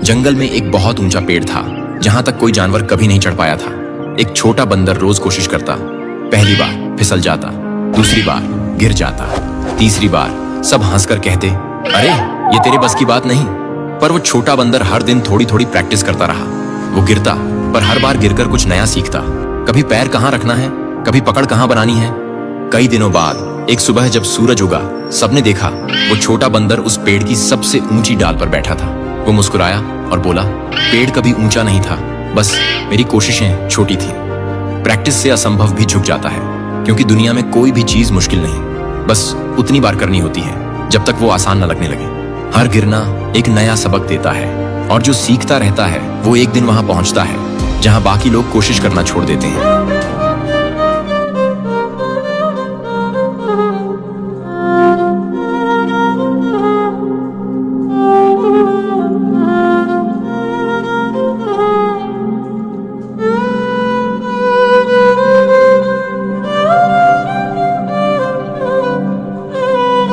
जंगल में एक बहुत ऊंचा पेड़ था जहां तक कोई जानवर कभी नहीं चढ़ पाया था। एक छोटा बंदर रोज कोशिश करता। पहली बार फिसल जाता, दूसरी बार गिर जाता, तीसरी बार सब हंसकर कहते, अरे ये तेरे बस की बात नहीं। पर वो छोटा बंदर हर दिन थोड़ी थोड़ी प्रैक्टिस करता रहा। वो गिरता, पर हर बार गिरकर कुछ नया सीखता। कभी पैर कहाँ रखना है, कभी पकड़ कहाँ बनानी है। कई दिनों बाद एक सुबह जब सूरज उगा, सबने देखा वो छोटा बंदर उस पेड़ की सबसे ऊंची डाल पर बैठा था। वो मुस्कुराया और बोला, पेड़ कभी ऊंचा नहीं था, बस मेरी कोशिशें छोटी थी। प्रैक्टिस से असंभव भी झुक जाता है, क्योंकि दुनिया में कोई भी चीज मुश्किल नहीं, बस उतनी बार करनी होती है जब तक वो आसान न लगने लगे। हर गिरना एक नया सबक देता है, और जो सीखता रहता है वो एक दिन वहां पहुंचता है जहां बाकी लोग कोशिश करना छोड़ देते हैं।